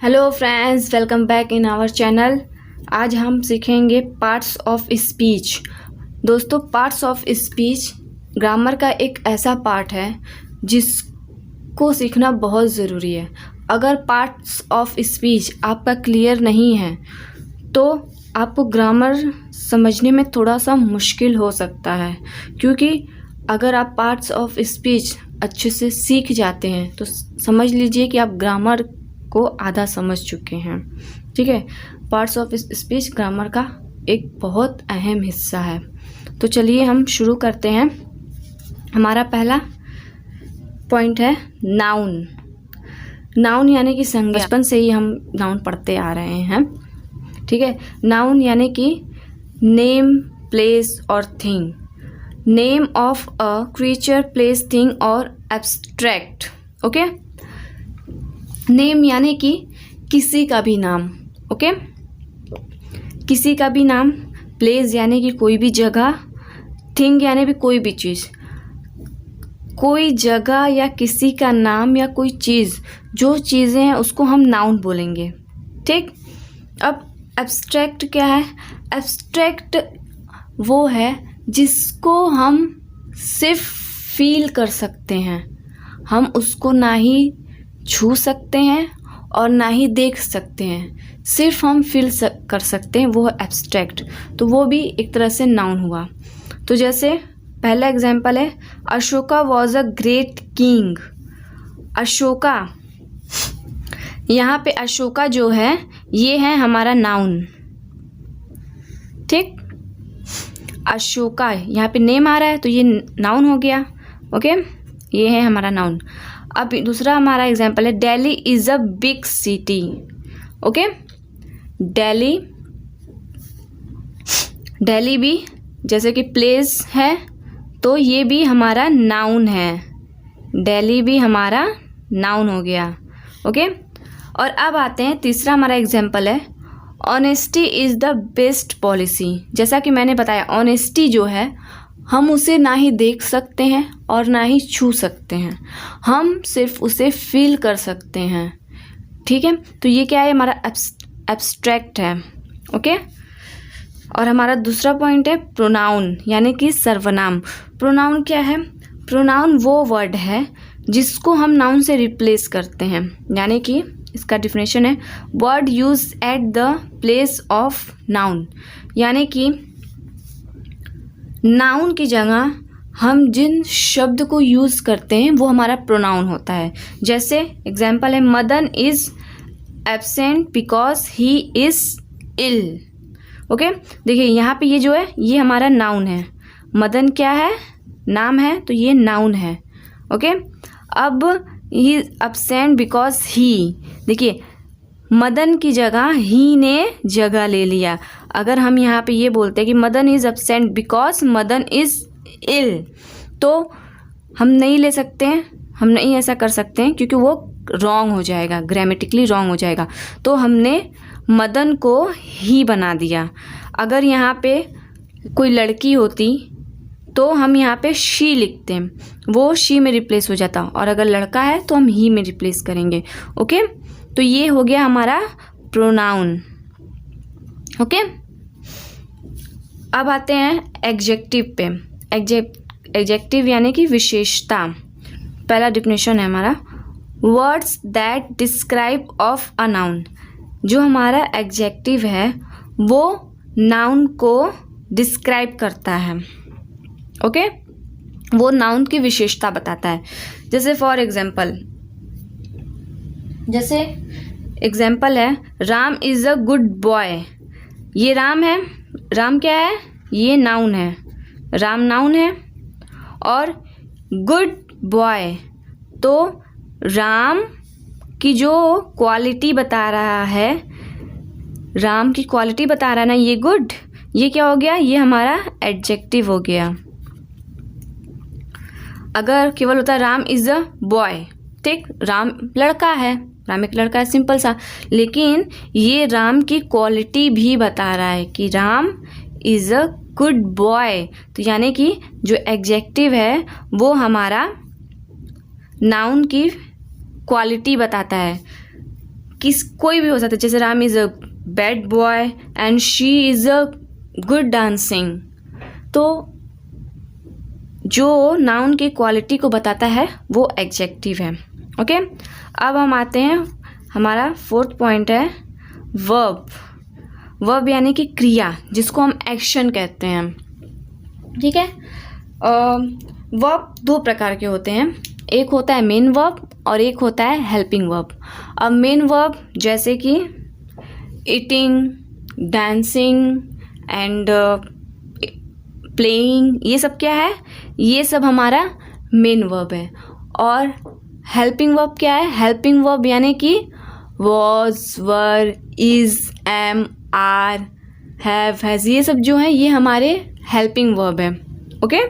Hello friends, welcome back in our channel. आज हम सीखेंगे पार्ट्स ऑफ स्पीच। दोस्तों, पार्ट्स ऑफ स्पीच ग्रामर का एक ऐसा पार्ट है जिसको सीखना बहुत ज़रूरी है। अगर पार्ट्स ऑफ स्पीच आपका क्लियर नहीं है तो आपको ग्रामर समझने में थोड़ा सा मुश्किल हो सकता है, क्योंकि अगर आप पार्ट्स ऑफ स्पीच अच्छे से सीख जाते हैं तो समझ लीजिए कि आप ग्रामर को आधा समझ चुके हैं। ठीक है, पार्ट्स ऑफ स्पीच ग्रामर का एक बहुत अहम हिस्सा है। तो चलिए हम शुरू करते हैं। हमारा पहला पॉइंट है नाउन। नाउन यानी कि संज्ञा। बचपन से ही हम नाउन पढ़ते आ रहे हैं। ठीक है, नाउन यानी कि नेम, प्लेस और thing. Name of a creature, place, thing और एब्स्ट्रैक्ट। ओके, नेम यानी कि किसी का भी नाम। ओके, किसी का भी नाम। प्लेस यानी कि कोई भी जगह। थिंग यानी भी कोई भी चीज़। कोई जगह या किसी का नाम या कोई चीज़, जो चीज़ें हैं उसको हम नाउन बोलेंगे। ठीक, अब एब्स्ट्रैक्ट क्या है? एब्स्ट्रैक्ट वो है जिसको हम सिर्फ फील कर सकते हैं। हम उसको ना ही छू सकते हैं और ना ही देख सकते हैं, सिर्फ हम फील कर सकते हैं, वो है एब्स्ट्रैक्ट। तो वो भी एक तरह से नाउन हुआ। तो जैसे पहला एग्जाम्पल है, Ashoka was a great king. Ashoka, यहाँ पे अशोका जो है ये है हमारा नाउन। ठीक, अशोका यहाँ पे नेम आ रहा है तो ये नाउन हो गया। ओके, ये है हमारा नाउन। अब दूसरा हमारा एग्जाम्पल है, Delhi is a big city. Okay, Delhi भी जैसे कि प्लेस है तो ये भी हमारा नाउन है। दिल्ली भी हमारा नाउन हो गया। ओके, और अब आते हैं तीसरा हमारा एग्जाम्पल है, honesty is the best policy. जैसा कि मैंने बताया, ऑनेस्टी जो है हम उसे ना ही देख सकते हैं और ना ही छू सकते हैं, हम सिर्फ उसे फील कर सकते हैं। ठीक है, तो ये क्या है? हमारा एब्स्ट्रैक्ट है। ओके, और हमारा दूसरा पॉइंट है प्रोनाउन यानी कि सर्वनाम। प्रोनाउन क्या है? प्रोनाउन वो वर्ड है जिसको हम नाउन से रिप्लेस करते हैं, यानी कि इसका डिफिनेशन है word use at the place of noun. यानी कि नाउन की जगह हम जिन शब्द को यूज़ करते हैं वो हमारा प्रोनाउन होता है। जैसे एग्जाम्पल है, Madan is absent because he is ill. Okay, देखिए यहाँ पे ये जो है ये हमारा नाउन है। मदन क्या है? नाम है, तो ये नाउन है। ओके, अब ही एब्सेंट बिकॉज ही, देखिए मदन की जगह ही ने जगह ले लिया। अगर हम यहाँ पे ये बोलते हैं कि Madan is absent because Madan is ill, तो हम नहीं ले सकते हैं, हम नहीं ऐसा कर सकते हैं, क्योंकि वो रॉन्ग हो जाएगा, ग्रामेटिकली रॉन्ग हो जाएगा। तो हमने मदन को ही बना दिया। अगर यहाँ पे कोई लड़की होती तो हम यहाँ पे शी लिखते हैं, वो शी में रिप्लेस हो जाता, और अगर लड़का है तो हम ही में रिप्लेस करेंगे। ओके, तो ये हो गया हमारा प्रोनाउन। ओके, अब आते हैं एडजेक्टिव पे। एडजेक्टिव यानी कि विशेषता। पहला डिफिनेशन है हमारा, words that describe of a noun. जो हमारा एडजेक्टिव है वो नाउन को डिस्क्राइब करता है। ओके, वो नाउन की विशेषता बताता है। जैसे फॉर एग्जाम्पल, जैसे एग्जाम्पल है, Ram is a good boy. ये राम है, राम क्या है? ये नाउन है, राम नाउन है। और गुड बॉय, तो राम की जो क्वालिटी बता रहा है, राम की क्वालिटी बता रहा है ना, ये गुड, ये क्या हो गया? ये हमारा एडजेक्टिव हो गया। अगर केवल होता राम इज़ अ बॉय, ठीक, राम लड़का है, राम एक लड़का है, सिंपल सा, लेकिन ये राम की क्वालिटी भी बता रहा है कि Ram is a good boy. तो यानी कि जो एडजेक्टिव है वो हमारा नाउन की क्वालिटी बताता है। कोई भी हो सकता है, जैसे Ram is a bad boy and she is a good dancing. तो जो नाउन की क्वालिटी को बताता है वो एडजेक्टिव है। ओके, अब हम आते हैं, हमारा फोर्थ पॉइंट है वर्ब। वर्ब यानी कि क्रिया, जिसको हम एक्शन कहते हैं। ठीक है, वर्ब दो प्रकार के होते हैं, एक होता है मेन वर्ब और एक होता है हेल्पिंग वर्ब। अब मेन वर्ब जैसे कि ईटिंग, डांसिंग एंड प्लेइंग, ये सब क्या है, ये सब हमारा मेन वर्ब है। और हेल्पिंग वर्ब क्या है, हेल्पिंग वर्ब यानी कि was, were, is, am, are, have, has, ये सब जो है ये हमारे हेल्पिंग वर्ब है। ओके,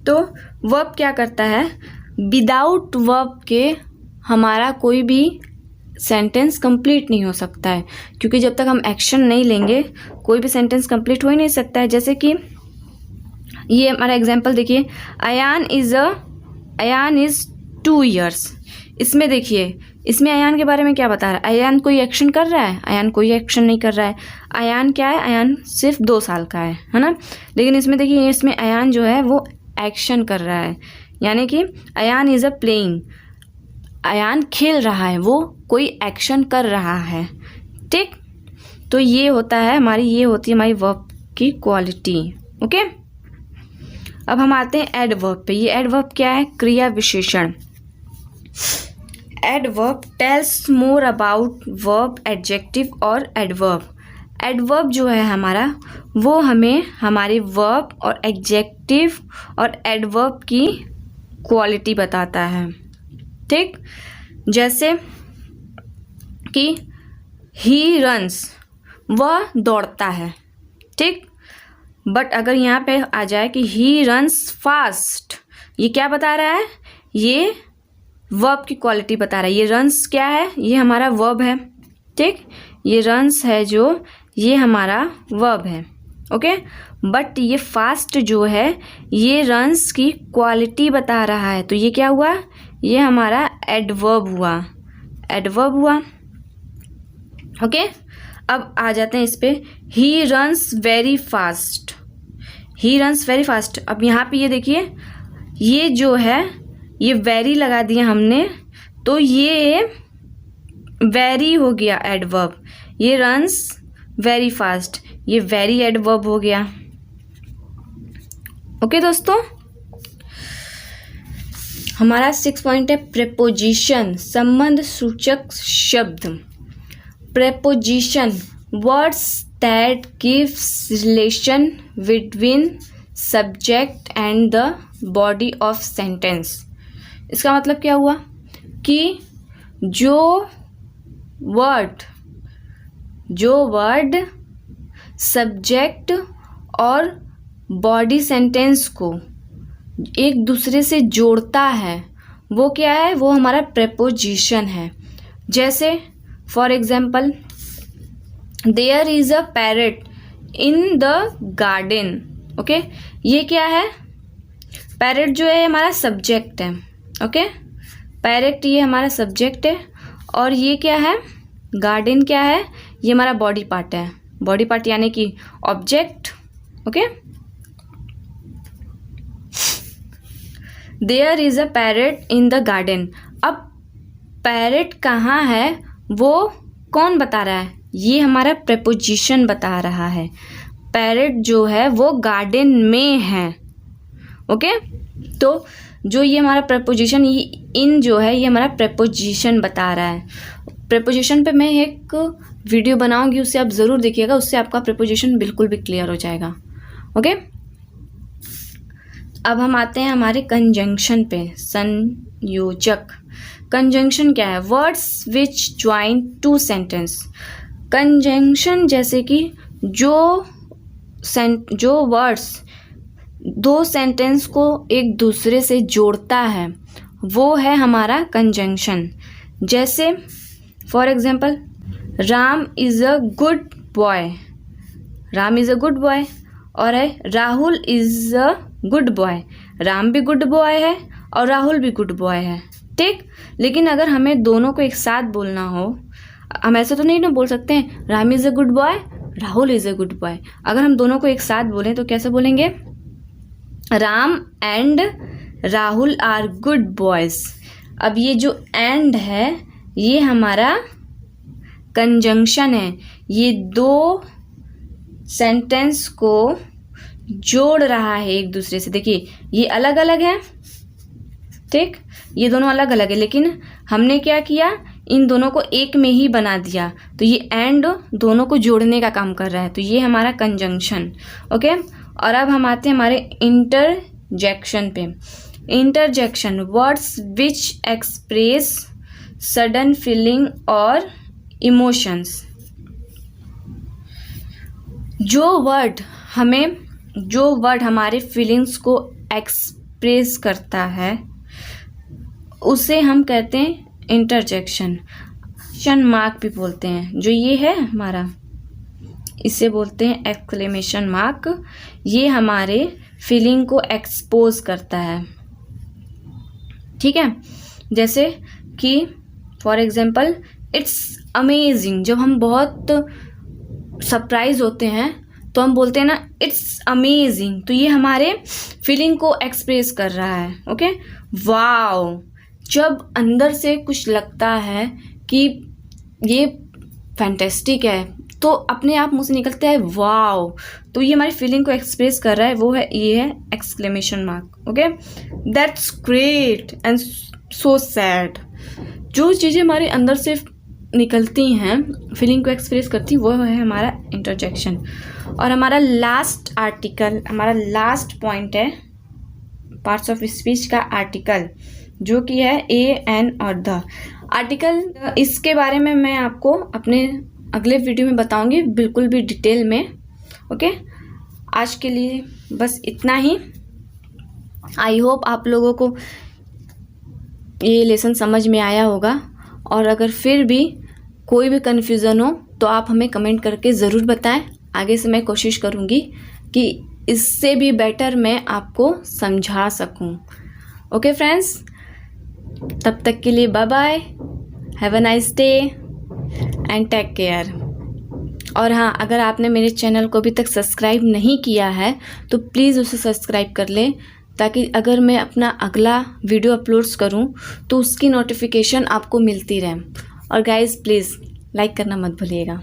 तो वर्ब क्या करता है, विदाउट वर्ब के हमारा कोई भी सेंटेंस कंप्लीट नहीं हो सकता है, क्योंकि जब तक हम एक्शन नहीं लेंगे कोई भी सेंटेंस कंप्लीट हो ही नहीं सकता है। जैसे कि ये हमारा एग्जांपल देखिए, अयान इज़ 2 years। इसमें देखिए, इसमें अयान के बारे में क्या बता रहा है, अयान कोई एक्शन कर रहा है, अयान कोई एक्शन नहीं कर रहा है। अयान क्या है, अयान सिर्फ 2 साल का है ना। लेकिन इसमें देखिए, इसमें अयान जो है वो एक्शन कर रहा है, यानी कि Ayaan is a playing, Ayaan खेल रहा है, वो कोई एक्शन कर रहा है। ठीक, तो ये होता है हमारी, ये होती है हमारी वर्ब की क्वालिटी। ओके, अब हम आते हैं एडवर्ब पे। ये एडवर्ब क्या है, क्रिया विशेषण। Adverb tells more about verb, adjective और एडवर्ब। एडवर्ब जो है हमारा, वो हमें हमारे वर्ब और एडजेक्टिव और एडवर्ब की क्वालिटी बताता है। ठीक, जैसे कि ही रन्स, वह दौड़ता है। ठीक, बट अगर यहाँ पे आ जाए कि ही रन्स फास्ट, ये क्या बता रहा है, ये वर्ब की क्वालिटी बता रहा है। ये रन्स क्या है, ये हमारा वर्ब है। ठीक, ये रन्स है जो, ये हमारा वर्ब है। ओके, बट ये फास्ट जो है ये रन्स की क्वालिटी बता रहा है, तो ये क्या हुआ, ये हमारा एडवर्ब हुआ, एडवर्ब हुआ। ओके, अब आ जाते हैं इस पे, he runs very fast, he runs very fast. अब यहाँ पे ये देखिए, ये जो है ये वेरी लगा दिया हमने, तो ये वेरी हो गया एडवर्ब। ये रन्स वेरी फास्ट, ये वेरी एडवर्ब हो गया। ओके दोस्तों, हमारा 6 पॉइंट है प्रेपोजिशन, संबंध सूचक शब्द। Preposition, words that gives relation between subject and the body of sentence. इसका मतलब क्या हुआ कि जो वर्ड सब्जेक्ट और बॉडी सेंटेंस को एक दूसरे से जोड़ता है, वो क्या है, वो हमारा प्रेपोजिशन है। जैसे for example, there is a parrot in the garden. Okay, ये क्या है, पैरेट जो है हमारा सब्जेक्ट है। ओके, पैरेट ये हमारा सब्जेक्ट है, और ये क्या है, गार्डन क्या है, ये हमारा बॉडी पार्ट है। बॉडी पार्ट यानी कि object. Okay, there is a parrot in the garden. अब पैरेट कहाँ है वो कौन बता रहा है, ये हमारा प्रेपोजिशन बता रहा है। पैरेट जो है वो गार्डन में है। ओके, तो जो ये हमारा प्रेपोजिशन, ये इन जो है ये हमारा प्रेपोजिशन बता रहा है। प्रेपोजिशन पे मैं एक वीडियो बनाऊंगी, उससे आप ज़रूर देखिएगा, उससे आपका प्रेपोजिशन बिल्कुल भी क्लियर हो जाएगा। ओके, अब हम आते हैं हमारे कंजंक्शन पे, संयोजक। कंजंक्शन क्या है, words which join two sentence. Conjunction जैसे कि जो वर्ड्स 2 सेंटेंस को एक दूसरे से जोड़ता है, वो है हमारा कंजंक्शन। जैसे for example, Ram is a good boy, Ram is a good boy, और है Rahul is a good boy. Ram भी गुड बॉय है और राहुल भी गुड बॉय है। ठीक, लेकिन अगर हमें दोनों को एक साथ बोलना हो, हम ऐसे तो नहीं ना बोल सकते हैं Ram is a good boy, Rahul is a good boy. अगर हम दोनों को एक साथ बोलें तो कैसे बोलेंगे? Ram and Rahul are good boys. अब ये जो एंड है ये हमारा कंजंक्शन है, ये दो सेंटेंस को जोड़ रहा है एक दूसरे से। देखिए ये अलग अलग है, ठीक, ये दोनों अलग अलग है, लेकिन हमने क्या किया, इन दोनों को एक में ही बना दिया। तो ये एंड दोनों को जोड़ने का काम कर रहा है, तो ये हमारा कंजंक्शन। ओके, और अब हम आते हैं हमारे इंटरजेक्शन पे। Interjection, words which express sudden feeling और इमोशंस। जो वर्ड हमारे फीलिंग्स को एक्सप्रेस करता है उसे हम कहते हैं इंटरजेक्शन। मार्क भी बोलते हैं, जो ये है हमारा, इसे बोलते हैं एक्सक्लेमेशन मार्क। ये हमारे फीलिंग को एक्सपोज करता है, ठीक है। जैसे कि फॉर एग्जाम्पल इट्स अमेजिंग, जब हम बहुत सरप्राइज होते हैं तो हम बोलते हैं ना इट्स अमेजिंग, तो ये हमारे फीलिंग को एक्सप्रेस कर रहा है। ओके, वाओ, जब अंदर से कुछ लगता है कि ये फैंटेस्टिक है तो अपने आप मुंह से निकलता है वाओ, तो ये हमारी फीलिंग को एक्सप्रेस कर रहा है, वो है, ये है exclamation mark. Okay, that's great and so sad. जो चीज़ें हमारे अंदर से निकलती हैं, फीलिंग को एक्सप्रेस करती, वो है हमारा इंटरजेक्शन। और हमारा लास्ट आर्टिकल, हमारा लास्ट पॉइंट है पार्ट्स ऑफ स्पीच का आर्टिकल, जो कि है ए, एन और द आर्टिकल। इसके बारे में मैं आपको अपने अगले वीडियो में बताऊंगी, बिल्कुल भी डिटेल में। ओके, आज के लिए बस इतना ही। आई होप आप लोगों को ये लेसन समझ में आया होगा, और अगर फिर भी कोई भी कन्फ्यूज़न हो तो आप हमें कमेंट करके ज़रूर बताएं। आगे से मैं कोशिश करूँगी कि इससे भी बेटर मैं आपको समझा सकूँ। ओके फ्रेंड्स, तब तक के लिए bye bye, have a nice day and take care. और हाँ, अगर आपने मेरे चैनल को अभी तक सब्सक्राइब नहीं किया है तो प्लीज़ उसे सब्सक्राइब कर लें, ताकि अगर मैं अपना अगला वीडियो अपलोड्स करूँ तो उसकी नोटिफिकेशन आपको मिलती रहे। और गाइज़ प्लीज़ लाइक करना मत भूलिएगा।